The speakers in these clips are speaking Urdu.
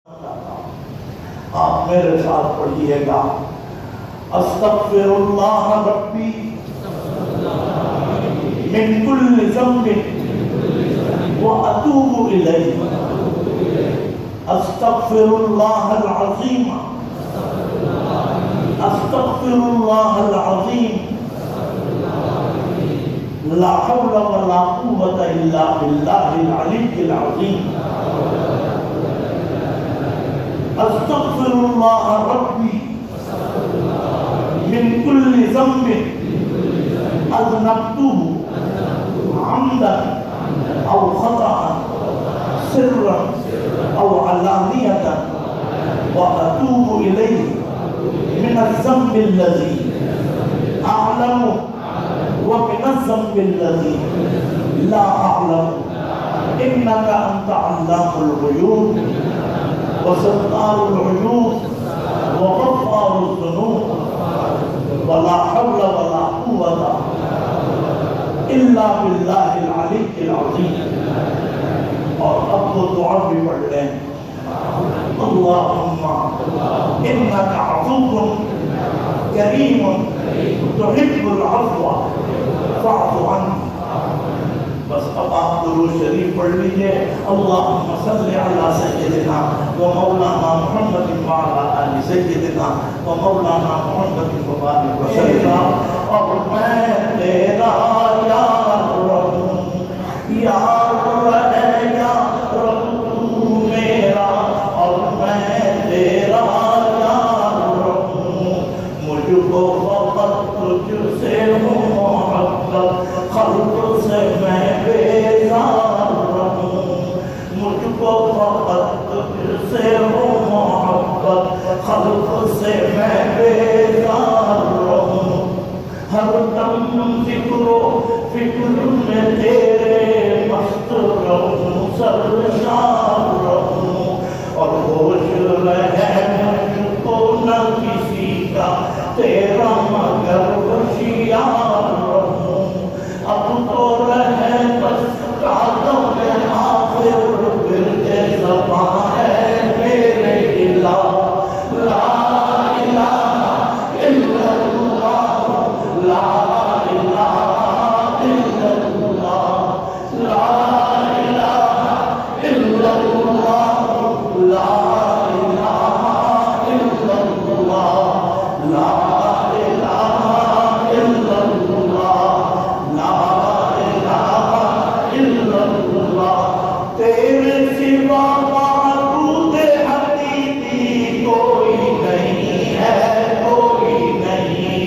آپ میرے ساتھ پڑھیے گا، استغفر اللہ ربی من کل ذنب واتوب الیہ، استغفر اللہ العظیم، استغفر اللہ العظیم، لا حول ولا قوة الا باللہ العلی العظیم، استغفر اللہ ربی من کل ذنب اذنبته عمدا او خطأ سرا او علانیة واتوب الیہ من الذنب الذی اعلم ومن الذنب الذی لا اعلم انک انت علام الغیوب وستار العیوب وغفار الذنوب ولا حول ولا قوة الا باللہ العلی العظیم۔ اور اب وہ دعا بھی پڑھ لیں، اللہم انک عفو کریم تحب العفو فاعف عنہ۔ بس اب آپ درود شریف پڑھ لیجئے، اللہم صلی علی سیدنا و مولانا محمد وعلی آل سیدنا و مولانا محمد وبارک وسلم۔ اور میں تیرا یار رہوں، یار رہے یار تو میرا، اور میں تیرا یار رہوں، مجھ کو فقط تجھ سے محبت، خلق سے میں بیزار رہوں، مجھ کو فقط تجھ سے محبت، خلق سے میں بیزار رہوں، ہر دم فکر میں تیرے مست رہوں، سرشار رہوں، اور ہوش رہے مجھ کو نہ کسی کا تیرا مگر ہوشیار رہوں، اب تو رہے بس قدم آخر ورد زبان ہے میرے الہ، لا الہ الا اللہ، لا الہ الا اللہ، لا الہ الا اللہ، لا الہ الا اللہ، لا الہ الا اللہ، لا الہ الا اللہ۔ تیرے سوا معبود حقیقی کوئی نہیں ہے، کوئی نہیں،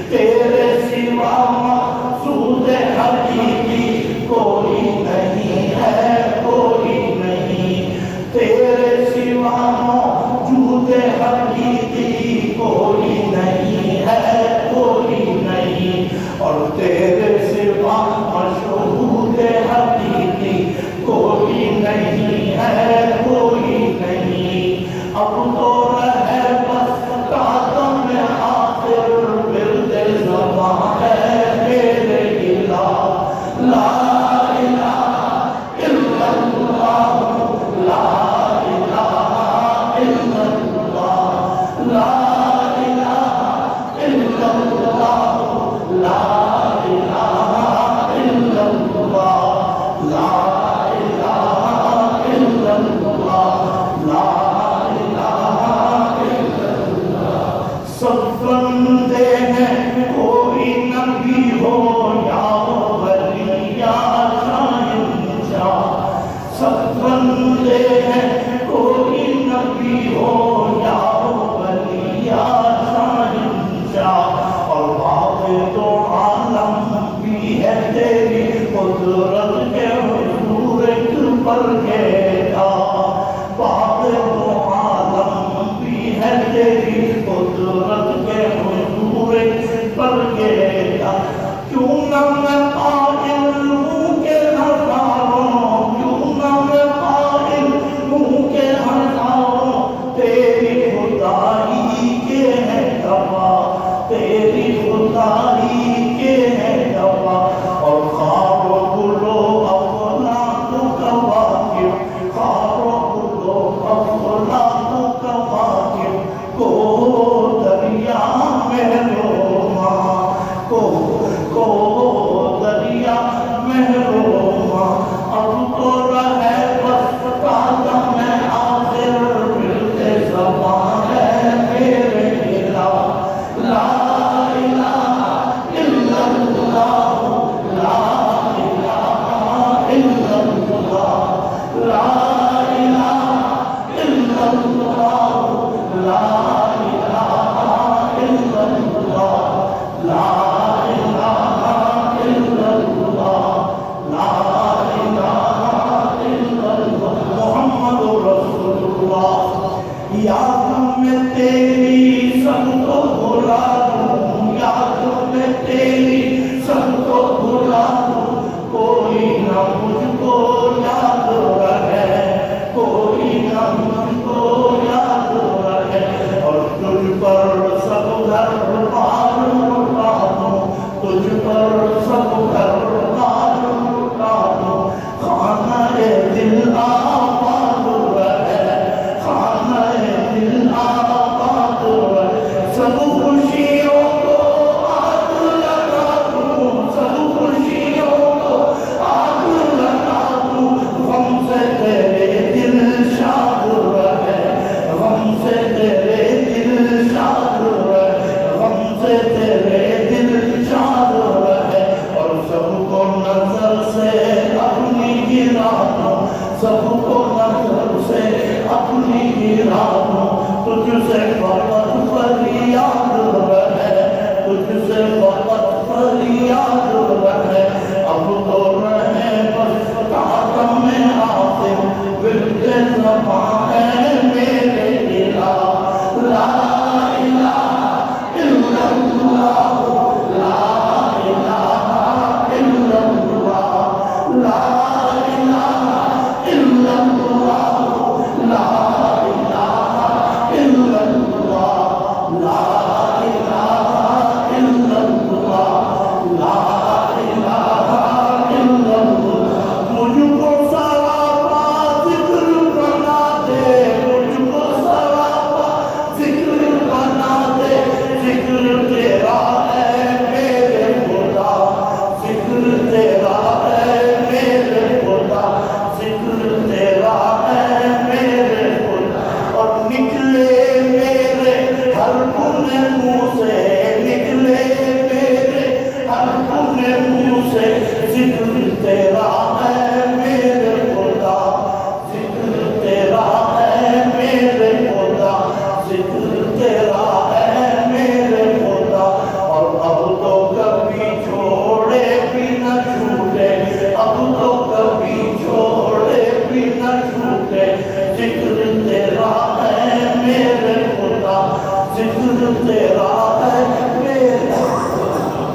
تیرے سوا مقصود حقیقی کوئی نہیں ہے، کوئی نہیں، تیرے سوا موجود حقیقی کوئی نہیں ہے، کوئی نہیں، اور تیرے سوا مشہود حقیقی کوئی نہیں ہے، کوئی نہیں، اب تو رہے بس قدم آخر ورد زبان ہے میرے الہ، لا الہ الا اللہ، لا الہ الا اللہ، لا الہ الا اللہ، لا الہ الا اللہ، لا الہ الا اللہ، لا الہ الا اللہ۔ سب بندے ہیں کوئی نبی ہو یا ولی یا شاہنشاہ، سب بندے ہیں کوئی نبی ہو یا ولی یا شاہنشاہ، اور باغ تو عالم بھی ہے تیری قدرت کے حضور پر گیتا، باغ تو عالم بھی ہے تیری قدرت کے حضور پر گیتا، کیوں نہ میں قائل ہوں کہ ہزاروں، کیوں نہ میں قائل ہوں کہ ہزاروں، تیری خدائی کے ہے گواہ، تیری خدائی کے ہے گواہ، اور خواب گلو افلاک کواکب تیرا ہے میرے خدا، ذکر تیرا ہے میرے خدا، ذکر تیرا ہے میرے خدا، اور اب تو کبھی چھوڑے بھی نہ چھوٹے، اب تو کبھی چھوڑے بھی نہ چھوٹے، ذکر تیرا ہے میرے خدا، ذکر تیرا ہے میرے خدا،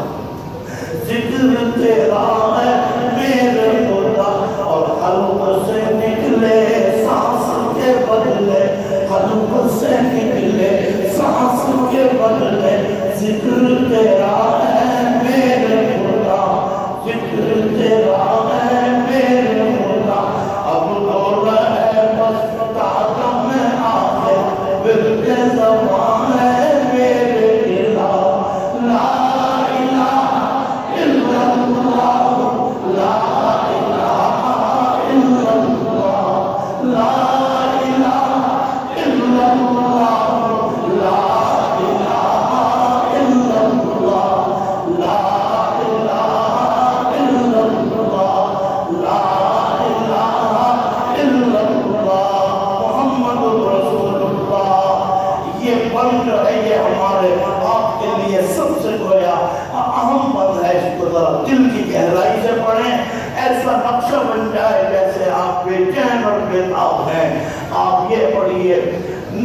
ذکر تیرا ہے میرے خدا، اور قلب سے نکلے سانس کے بدلے، قلب سے نکلے سانس کے بدلے، ذکر تیرا ہے میرے خدا، ذکر تیرا ہے میرے خدا، اب تو رہے بس تعظم آخر ورد زبان ہے میرے الہ، لا الہ الا اللہ، لا الہ الا اللہ، لا الہ الا اللہ، لا الہ الا اللہ، لا الہ الا اللہ، لا الہ الا اللہ، محمد رسول اللہ۔ یہ بند ہے، یہ ہمارے آپ کے لیے سب سے گویا اہم بند ہے، اس کو ذرا دل کی گہرائی سے پڑھیں، ایسا نقشہ بن جائے جیسے آپ بے چین اور بے تاب ہیں۔ آپ یہ پڑھیے،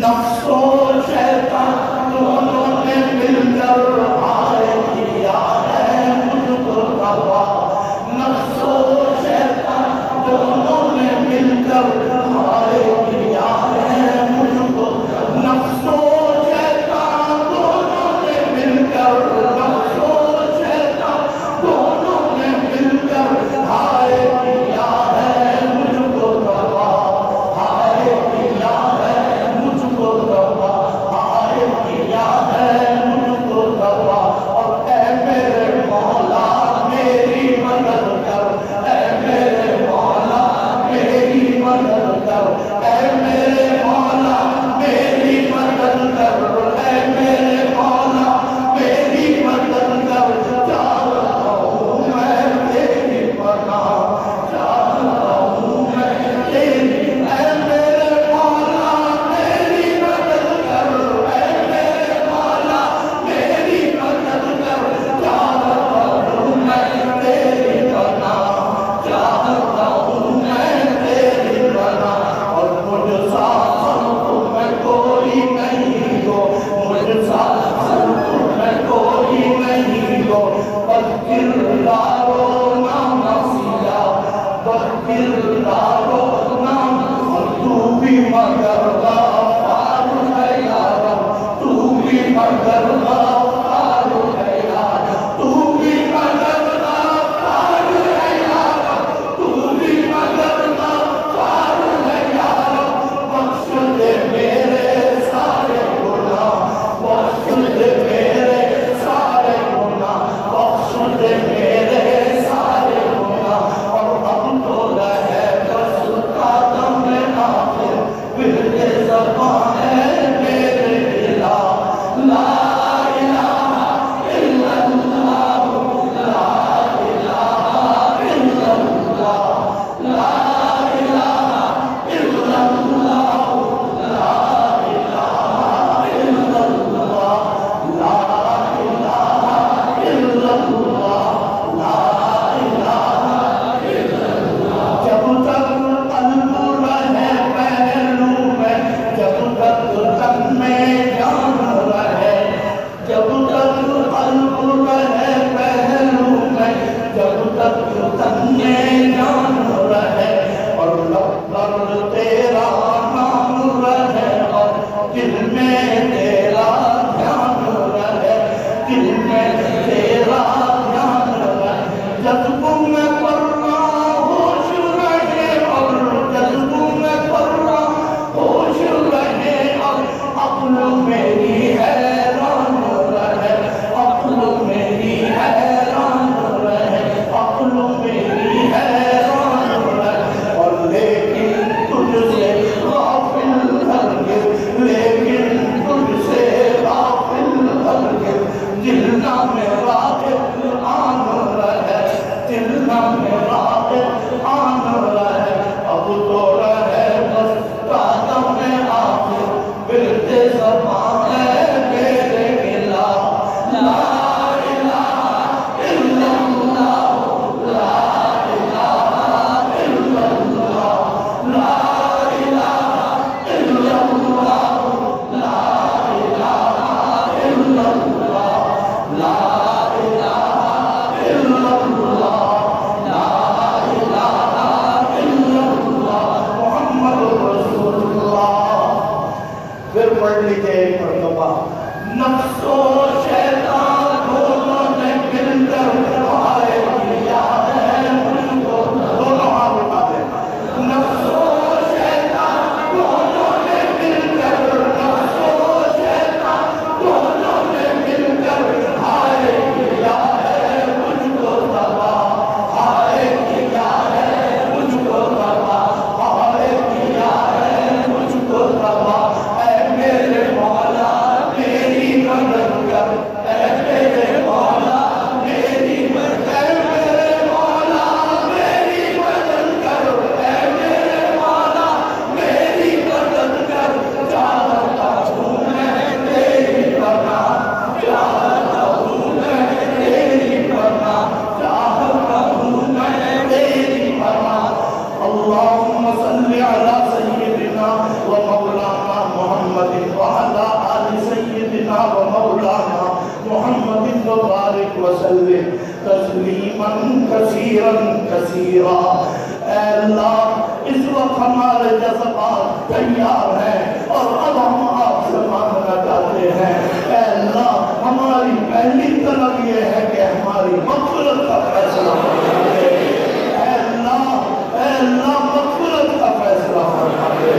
نفس و شیطان دونوں نے مل کر ہائے کیا ہے مجھ کو تباہ، نفس و شیطان دونوں نے مل کر ہائے کیا ہے مجھ کو، نفس و شیطان دونوں نے مل کر، نفس و شیطان دونوں نے مل کر ہائے کیا ہے مجھ کو تباہ، ہائے کیا ہے مجھ کو تباہ، ہائے کیا ہے مجھ کو تباہ، اور اے میرے مولا میری مدد کر، اے میرے مولا میری مدد کر، اے میرے مولا میری مدد کر، اے میرے مولا میری مدد کر، چاہتا ہوں میں تیری پناہ، چاہتا ہوں میں تیری، اے میرے مولا میری مدد کر، اے میرے مولا میری مدد کر، چاہتا ہوں میں تیری پناہ، چاہتا ہوں میں تیری پناہ، اور مجھ سا خلق میں کوئی نہیں ہو، مجھ سا خلق میں کوئی نہیں ہو، بس کردارو نام سیا، بس کردارو نام، اور تو بھی مگر غفار ہے یا رب، تو بھی مگر غفار ہے یا رب، تو بھی مگر غفار ہے یا رب، تو بھی مگر غفار ہے یا رب، بخش دے میرے سارے گناہ، بخش دے میرے سارے گناہ، بخش دے میرے سارے گناہ، اور اب تو رہے بس قدم آخر ورد زبان ہے میرے الہ، لا الہ الا اللہ، لا الہ الا اللہ، لا الہ الا اللہ، لا الہ الا اللہ، لا الہ الا اللہ، لا الہ الا اللہ، جب تک قلب رہے پہلو میں، جب تک تن میں جان رہے، جب تک قلب رہے پہلو میں، جب تک تن میں جان رہے، اور لب پر تیرا نام رہے، اور دل میں تیرا دھیان رہے، دل میں تیرا دھیان رہے، جذبوں میں پرواں ہوش رہے، اور جذبوں میں پرواں ہوش رہے، اور عقل میری حیران رہے، عقل میری حیران رہے، عقل میری حیران كثيرا. اے اللہ اس وقت ہمارے جذبات تیار ہیں اور اب ہم آپ سے مانگنا چاہتے ہیں. اے اللہ ہماری پہلی طلب یہ ہے کہ ہماری مغفرت کا فیصلہ فرما دے. اے اللہ مغفرت کا فیصلہ فرما دے.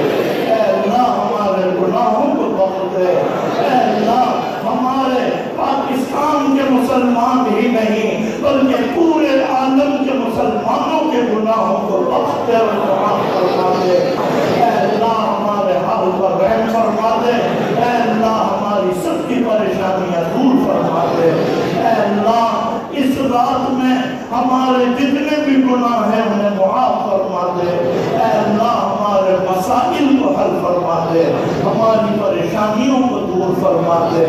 اے اللہ ہمارے گناہوں کو بخش دے. اے اللہ ہمارے پاکستان کے مسلمان ہی نہیں بلکہ پورے عالم کے مسلمانوں کے گناہوں کو بخش دے اور معاف فرما دے. اے اللہ ہمارے حال پر رحم فرما دے. اے اللہ ہماری سب کی پریشانیاں دور فرما دے. اے اللہ اس رات میں ہمارے جتنے بھی گناہ ہیں انہیں معاف فرما دے. اے اللہ ہمارے مسائل کو حل فرما دے. ہماری پریشانیوں کو دور فرما دے.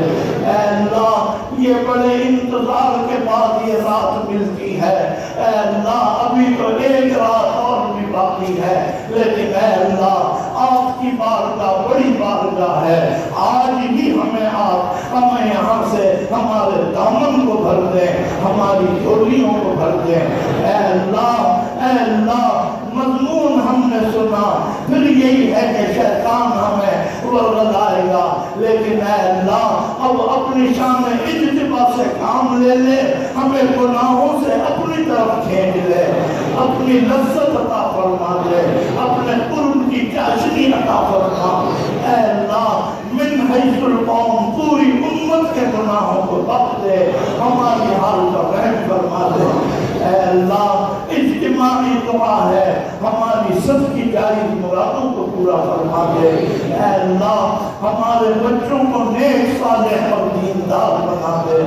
اے اللہ یہ بڑے انتظار کے بعد یہ رات ملتی ہے. اے اللہ ابھی تو ایک رات اور بھی باقی ہے لیکن اے اللہ آپ کی بارگاہ بڑی بارگاہ ہے. آج ہی ہمیں یہاں سے ہمارے دامن کو بھر دیں, ہماری جھولیوں کو بھر دیں. اے اللہ مضمون ہم نے سنا پھر یہی ہے کہ شیطان ہمیں ورغلائے گا لیکن اے اللہ اب اپنی شان اجتبا سے کام لے لے, ہمیں گناہوں سے اپنی طرف کھینچ لے, اپنی لذت عطا فرما دے, اپنے قرب کی چاشنی عطا فرما. اے اللہ من حیث القوم پوری امت کے گناہوں کو بخش دے, ہماری حال پر رحم فرما دے. اے اللہ اجتماعی دعا ہے, ہماری سب کی جائز مرادوں کو پورا فرما دے. اے اللہ ہمارے بچوں کو نیک صالح اور دیندار بنا دے.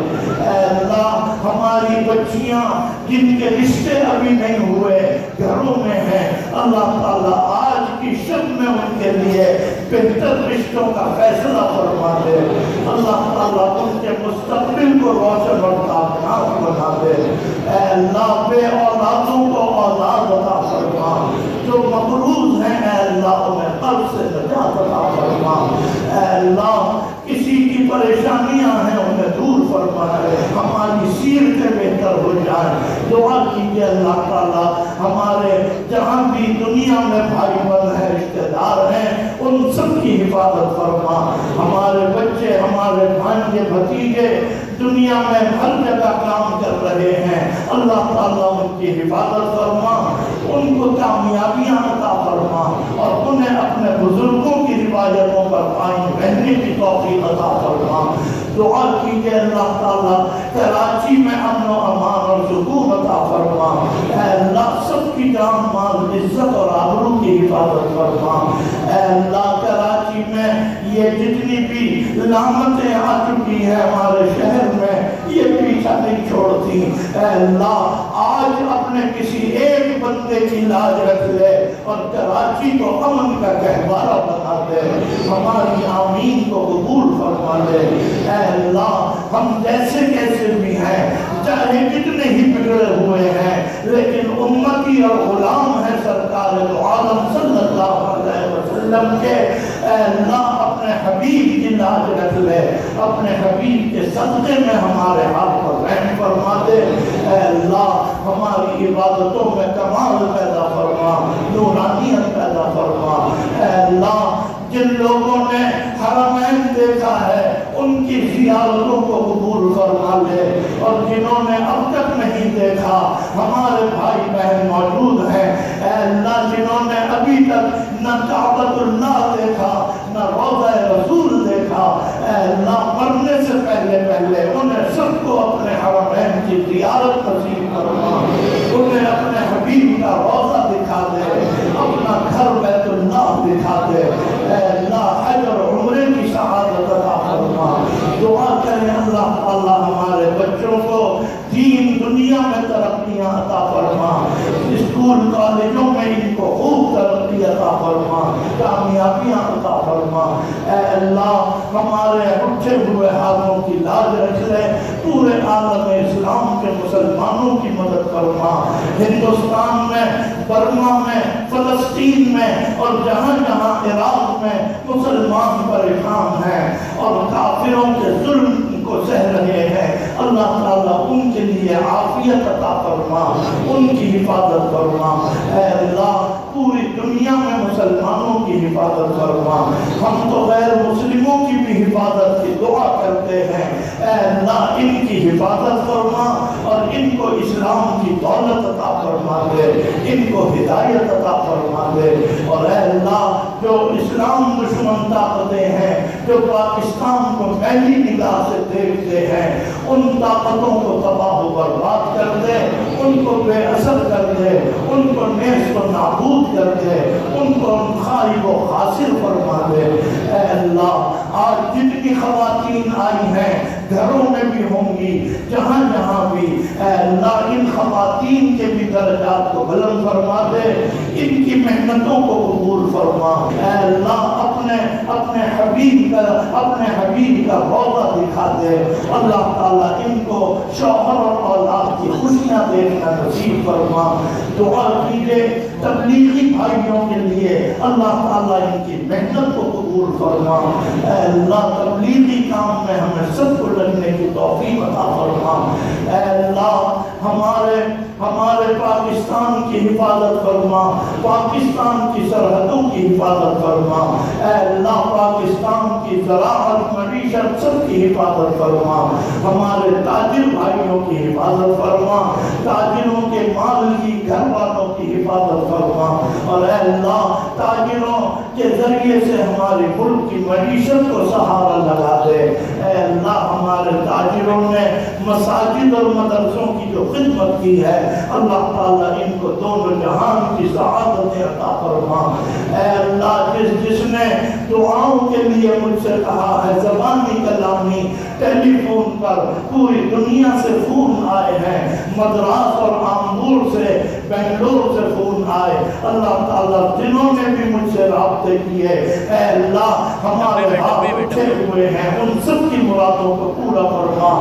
اے اللہ ہماری بچیاں جن کے رشتے ابھی نہیں ہوئے گھروں میں ہیں, اللہ تعالیٰ آج کی شب میں ان کے لیے بہتر رشتوں کا فیصلہ فرما دے. اللہ تعالیٰ ان کے مستقبل کو روشن اور تابناک بنا دے. اے اللہ بے اولادوں کو اولاد عطا فرما, جو مقروض ہیں اے اللہ انہیں قرض سے نجات عطا فرما. اے اللہ کسی کی پریشانیاں ہیں انہیں دور فرما دے, ہماری سیرتیں بہتر ہو جائیں. دعا کیجئے اللہ تعالیٰ ہمارے جہاں بھی دنیا میں بھائی بہن ہیں رشتہ دار ہیں ان سب کی حفاظت فرما. ہمارے بچے ہمارے بھانجے بھتیجے دنیا میں ہر جگہ کام کر رہے ہیں, اللہ تعالیٰ ان کی حفاظت فرما, ان کو کامیابیاں عطا فرما اور انہیں اپنے بزرگوں کی روایتوں پر قائم رہنے کی توفیق عطا فرما. دعا کیجئے اللہ تعالیٰ کراچی میں امن و امان اور سکون عطا فرما. اے اللہ سب کی جان مال عزت اور آبرو کی حفاظت فرما. اے اللہ کراچی میں یہ جتنی بھی لعنتیں آ چکی ہیں ہمارے شہر میں یہ پیچھا نہیں چھوڑتی. اے اللہ آج اپنے کسی ایک بندے کی لاج رکھ لے اور کراچی کو امن کا گہوارہ بنا دے, ہماری آمین کو قبول فرما دے. اے اللہ ہم جیسے کیسے بھی ہیں, چاہے کتنے ہی بگڑے ہوئے ہیں لیکن امتی اور غلام ہیں سرکار دو عالم صلی اللہ علیہ وسلم کے. اے اللہ اپنے حبیب کی لاج رکھ لے, اپنے حبیب کے صدقے میں ہمارے ہاتھ پر رحم فرما دے. اے اللہ ہماری عبادتوں میں کمال پیدا فرما, نورانیت پیدا فرما. اے اللہ جن لوگوں نے حرمین دیکھا ہے ان کی زیارتوں کو قبول فرما لے, اور جنہوں نے اب تک نہیں دیکھا ہمارے بھائی بہن موجود ہیں. اے اللہ جنہوں نے ابھی تک نہ کعبۃ اللہ دیکھا نہ روضہ رسول دیکھا, اے اللہ مرنے سے پہلے انہیں سب کو اپنے حرمین کی زیارت نصیب فرما, انہیں اپنے حبیب کا روضہ دکھا دے, اپنا گھر بیت اللہ دکھا دے. اے اللہ حج اور عمرے کی سعادت عطا فرما. دعا کریں اللہ تعالیٰ ہمارے بچوں کو دین دنیا میں ترقیاں عطا فرما, اسکول کالجوں میں ان کو خوب ترقی عطا فرما, کامیابیاں عطا فرما. اے اللہ ہمارے اٹھے ہوئے حالوں کی لاج رکھ لے, پورے عالم اسلام کے مسلمانوں کی مدد فرما. ہندوستان میں, برما میں, فلسطین میں اور جہاں جہاں عراق میں مسلمان پریشان ہیں اور کافروں کے ظلم کو سہ رہے ہیں، اللہ تعالیٰ ان کے لیے عافیت عطا فرما، ان کی حفاظت فرما۔ اے اللہ پوری دنیا میں مسلمانوں کی حفاظت فرما، ہم تو غیر مسلموں کی بھی حفاظت کی دعا کرتے ہیں۔ اے اللہ ان کی حفاظت فرما اور ان کو اسلام کی دولت عطا فرما دے، ان کو ہدایت عطا فرما دے۔ اور اے اللہ جو اسلام دشمن طاقتیں ہیں جو پاکستان کو پہلی نگاہ سے دیکھتے ہیں، ان طاقتوں کو تباہ و برباد کر دے، ان کو بے اثر کر دے، ان کو نیست و نابود کر دے، ان کو خائب و خاسر فرما دے۔ اے اللہ آج جتنی خواتین آئی ہیں گھروں میں بھی ہوں گی، جہاں جہاں بھی، اے اللہ ان خواتین کے بھی درجات کو بلند فرما دے، ان کی محنتوں کو قبول فرما۔ اے اللہ اپنے حبیب کا روضہ دکھا دے، اللہ تعالیٰ ان کو شوہر اور اولاد کی خوشیاں دیکھنا نصیب فرما۔ دعا کیجئے تبلیغی بھائیوں کے لیے، اللہ تعالیٰ ان کی محنت کو قبول فرما۔ اے اللہ تبلیغی کام میں ہمیں سب کو لگنے کی توفیق عطا فرما۔ اے اللہ ہمارے پاکستان کی حفاظت فرما، پاکستان کی سرحدوں کی حفاظت فرما۔ اے اللہ پاکستان کی زراعت معیشت سب کی حفاظت فرما، ہمارے تاجر بھائیوں کی حفاظت فرما، تاجروں کے مال کی گھر والوں کی حفاظت فرما۔ اور اے اللہ تاجروں کے ذریعے سے ہمارے ملک کی معیشت کو سہارا لگا دے۔ اے اللہ ہمارے تاجروں نے مساجد اور مدرسوں کی جو خدمت کی ہے، اللہ تعالیٰ ان کو دونوں جہان کی سعادت عطا فرما۔ اے اللہ جس نے دعاؤں کے لیے مجھ سے کہا ہے، زبانی کلامی ٹیلی فون پر پوری دنیا سے فون آئے ہیں، مدراس اور آمبور سے بنگلور سے فون آئے، اللہ تعالیٰ جنہوں نے بھی مجھ سے رابطے کیے، اے اللہ ہمارے ہاتھ اٹھے ہوئے ہیں، ان سب کی مرادوں کو پورا فرما،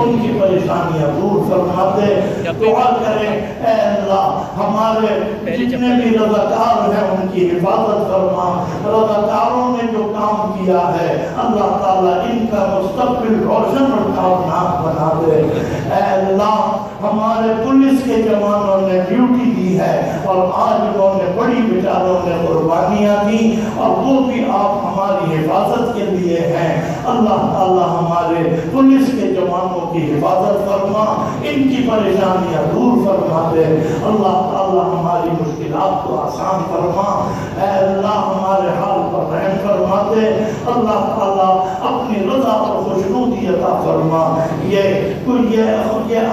ان کی پریشانیاں دور فرما دے۔ دعا کریں اے اللہ ہمارے جتنے بھی رضاکار ہیں ان کی حفاظت فرما، رضاکاروں نے جو کام کیا ہے اللہ تعالیٰ ان کا مستقبل روشن اور کامیاب بنا دے۔ اے اللہ ہمارے پولیس کے جوانوں نے ڈیوٹی دی ہے اور آج انہوں نے بڑی بیچاروں نے قربانیاں دی، اور وہ بھی آپ ہماری حفاظت کے لیے ہیں۔ اللہ تعالیٰ ہمارے پولیس کے جوانوں کی حفاظت فرما، ان کی پریشانیاں دور فرما دے۔ اللہ تعالیٰ ہماری مشکلات کو آسان فرما، اے اللہ ہمارے حال پر رحم فرما دے۔ اللہ تعالیٰ اپنی رضا اور خوشنودی عطا فرما۔ یہ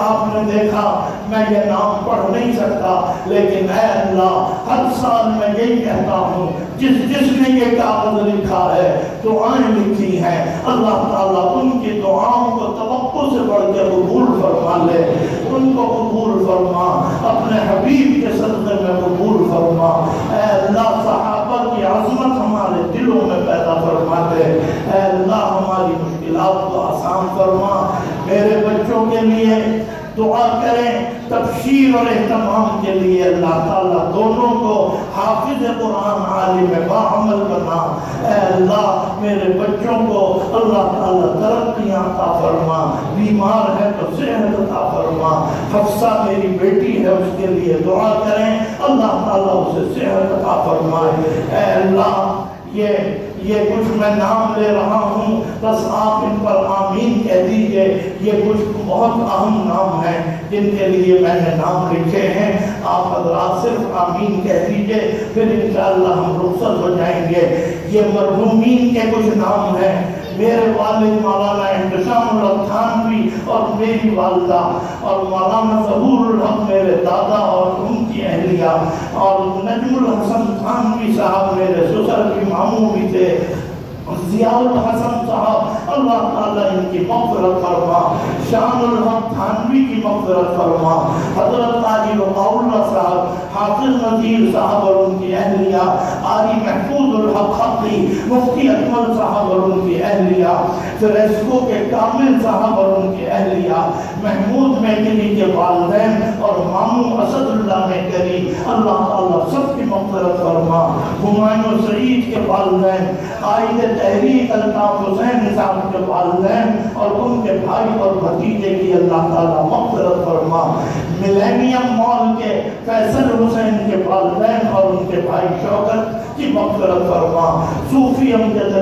آپ نے دیکھا میں یہ نام پڑھ نہیں سکتا، لیکن اے اللہ ہر سال میں یہی کہتا ہوں، جس نے یہ کاغذ لکھا ہے، دعائیں لکھی ہیں، اللہ تعالیٰ ان کی دعاؤں کو توقع سے بڑھ کے قبول فرما لے، ان کو قبول فرما، اپنے حبیب کے صدقے میں قبول فرما۔ اے اللہ صحابہ کی عظمت ہمارے دلوں میں پیدا فرما دے، اے اللہ ہماری مشکلات کو آسان فرما۔ میرے بچوں کے لیے دعا کریں، تبشیر اور اہتمام کے لیے اللہ تعالیٰ دونوں کو حافظ قرآن عالم باعمل بنا۔ اے اللہ میرے بچوں کو اللہ تعالیٰ ترقیاں عطا فرما، بیمار ہے تو صحت عطا فرما۔ حفصہ میری بیٹی ہے، اس کے لیے دعا کریں، اللہ تعالیٰ اسے صحت عطا فرمائے۔ اے اللہ یہ کچھ میں نام لے رہا ہوں، بس آپ ان پر آمین کہہ دیجئے۔ یہ کچھ بہت اہم نام ہیں جن کے لیے میں نے نام لکھے ہیں، آپ حضرات صرف آمین کہہ دیجئے، پھر انشاءاللہ ہم رخصت ہو جائیں گے۔ یہ مرحومین کے کچھ نام ہیں، میرے والد مولانا انتشام الحق تھانوی اور میری والدہ، اور مولانا ظہور الحق میرے دادا اور ان کی اہلیہ، اور نجم الحسن تھانوی صاحب میرے سسر کی ماموں بھی تھے، ضیاء الحسن صاحب، اللہ تعالیٰ ان کی مغفرت فرما، شان الحق تھانوی کی مغفرت فرما، حضرت قاری وقاؤلہ صاحب، حافظ نذیر صاحب اور ان کی اہلیہ، قاری محفوظ الحق حقی، مفتی اکمل صاحب اور ان کی اہلیہ، فریسکو کے کامل صاحب اور ان کی اہلیہ، محمود میکنی کے والدین اور ماموں اسد اللہ میکنی، اللہ تعالیٰ سب کی مغفرت فرما۔ ہمایوں سعید کے والدین، قائد تحریک الطاف حسین صاحب کے والدین اور ان کے بھائی اور بھتیجے کی اللہ تعالیٰ مغفرت فرما۔ ملینیم مال کے فیصل حسین کے والدین اور ان کے بھائی شوکت کی مغفرت فرما۔ صوفی امجد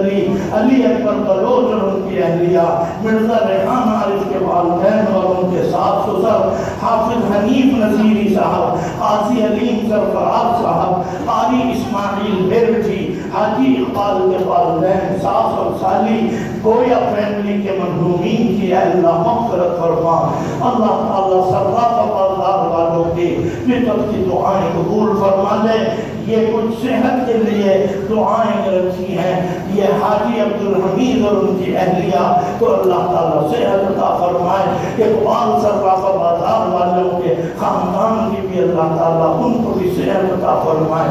علی اکبر بلوچ اور ان کی اہلیہ، مرزا ریحان عارف کے والدین اور ان کے ساس سسر، حافظ حنیف نصیری صاحب، قاضی علیم سرفراز صاحب، قاری اسماعیل بیرٹھی، حاجی اقبال کے والدین، ساس اور سالی، گویا فیملی کے مرحومین کی اے اللہ مغفرت فرما۔ اللہ تعالیٰ سراپا بازار والوں کی فطر کی دعائیں قبول فرما لے۔ یہ کچھ صحت کے لیے دعائیں رکھی ہیں، یہ حاجی عبدالحمید اور ان کی اہلیہ تو اللہ تعالیٰ صحت عطا فرمائے۔ اقبال سراپا بازار والوں کے خاندان کی بھی اللہ تعالیٰ ان کو بھی صحت عطا فرمائے۔